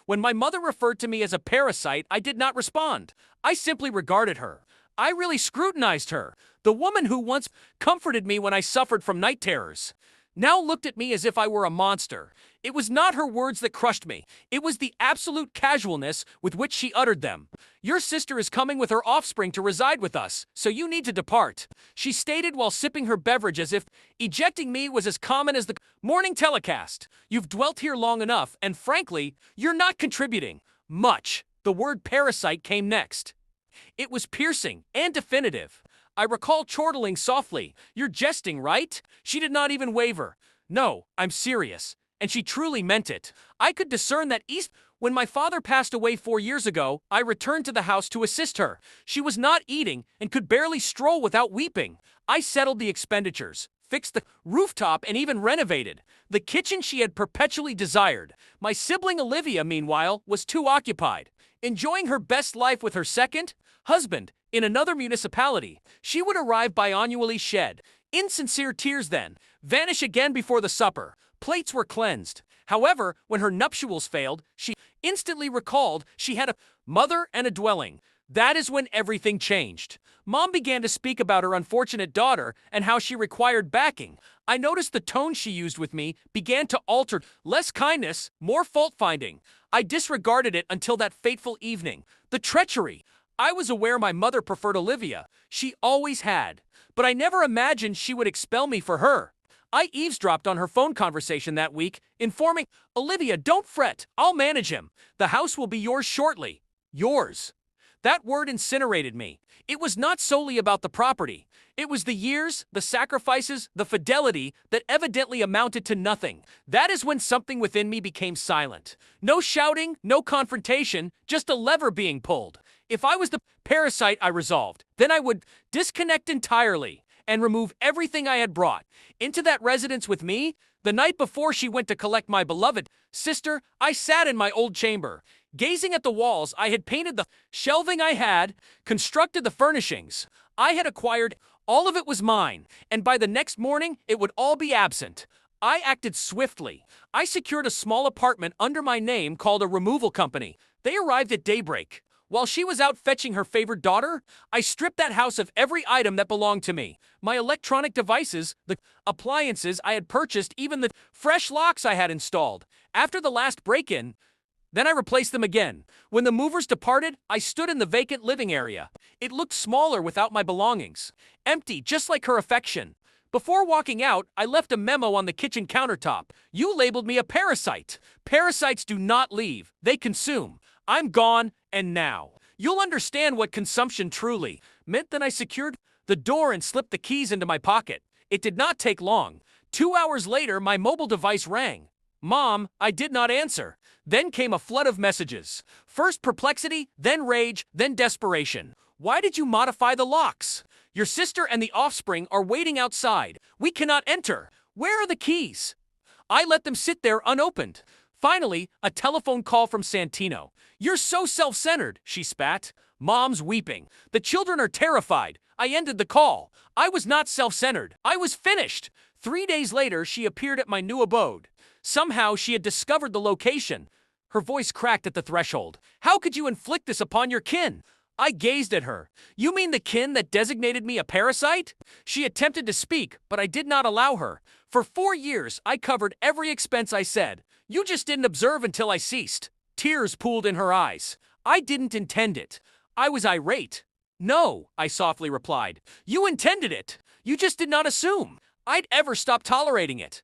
When my mother referred to me as a parasite, I did not respond. I simply regarded her. I really scrutinized her. The woman who once comforted me when I suffered from night terrors now looked at me as if I were a monster. It was not her words that crushed me. It was the absolute casualness with which she uttered them. Your sister is coming with her offspring to reside with us, so you need to depart, she stated while sipping her beverage as if ejecting me was as common as the morning telecast. You've dwelt here long enough, and frankly, you're not contributing much. The word parasite came next. It was piercing and definitive. I recall chortling softly, "You're jesting, right?" She did not even waver. "No, I'm serious." And she truly meant it. I could discern that when my father passed away 4 years ago, I returned to the house to assist her. She was not eating and could barely stroll without weeping. I settled the expenditures, fixed the rooftop, and even renovated the kitchen she had perpetually desired. My sibling Olivia, meanwhile, was too occupied, enjoying her best life with her second husband in another municipality. She would arrive biannually, shed insincere tears, then vanish again before the supper. Plates were cleansed. However, when her nuptials failed, she instantly recalled she had a mother and a dwelling. That is when everything changed. Mom began to speak about her unfortunate daughter and how she required backing. I noticed the tone she used with me began to alter. Less kindness, more fault-finding. I disregarded it until that fateful evening. The treachery. I was aware my mother preferred Olivia. She always had. But I never imagined she would expel me for her. I eavesdropped on her phone conversation that week, informing Olivia, "Don't fret, I'll manage him. The house will be yours shortly." Yours. That word incinerated me. It was not solely about the property. It was the years, the sacrifices, the fidelity that evidently amounted to nothing. That is when something within me became silent. No shouting, no confrontation, just a lever being pulled. If I was the parasite, I resolved, then I would disconnect entirely and remove everything I had brought into that residence with me. The night before she went to collect my beloved sister, I sat in my old chamber, gazing at the walls I had painted, the shelving I had constructed, the furnishings I had acquired. All of it was mine, and by the next morning, it would all be absent. I acted swiftly. I secured a small apartment under my name called a removal company. They arrived at daybreak. While she was out fetching her favorite daughter, I stripped that house of every item that belonged to me. My electronic devices, the appliances I had purchased, even the fresh locks I had installed. After the last break-in, then I replaced them again. When the movers departed, I stood in the vacant living area. It looked smaller without my belongings. Empty, just like her affection. Before walking out, I left a memo on the kitchen countertop. "You labeled me a parasite. Parasites do not leave, they consume. I'm gone, and now you'll understand what consumption truly meant." Then I secured the door and slipped the keys into my pocket. It did not take long. 2 hours later, my mobile device rang. "Mom," I did not answer. Then came a flood of messages. First perplexity, then rage, then desperation. "Why did you modify the locks? Your sister and the offspring are waiting outside. We cannot enter. Where are the keys?" I let them sit there unopened. Finally, a telephone call from Santino. "You're so self-centered," she spat. "Mom's weeping. The children are terrified." I ended the call. I was not self-centered. I was finished. 3 days later, she appeared at my new abode. Somehow, she had discovered the location. Her voice cracked at the threshold. "How could you inflict this upon your kin?" I gazed at her. "You mean the kin that designated me a parasite?" She attempted to speak, but I did not allow her. "For 4 years, I covered every expense," I said. "You just didn't observe until I ceased." Tears pooled in her eyes. "I didn't intend it." I was irate. "No," I softly replied. "You intended it. You just did not assume I'd ever stop tolerating it."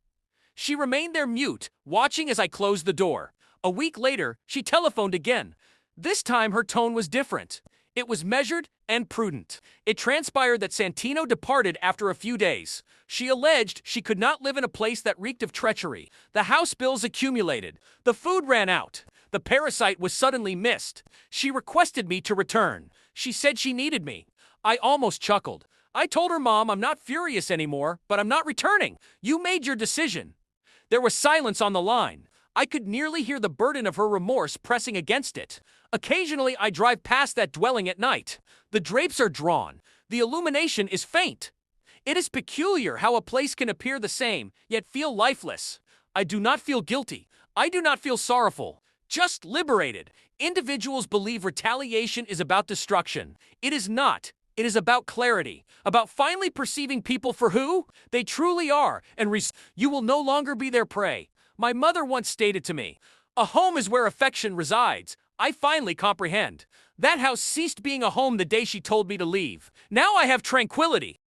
She remained there mute, watching as I closed the door. A week later, she telephoned again. This time her tone was different. It was measured and prudent. It transpired that Santino departed after a few days. She alleged she could not live in a place that reeked of treachery. The house bills accumulated. The food ran out. The parasite was suddenly missed. She requested me to return. She said she needed me. I almost chuckled. I told her, "Mom, I'm not furious anymore, but I'm not returning. You made your decision." There was silence on the line. I could nearly hear the burden of her remorse pressing against it. Occasionally, I drive past that dwelling at night. The drapes are drawn. The illumination is faint. It is peculiar how a place can appear the same, yet feel lifeless. I do not feel guilty. I do not feel sorrowful. just liberated. Individuals believe retaliation is about destruction. It is not. It is about clarity, about finally perceiving people for who they truly are, and you will no longer be their prey. My mother once stated to me, "A home is where affection resides." I finally comprehend. That house ceased being a home the day she told me to leave. Now I have tranquility.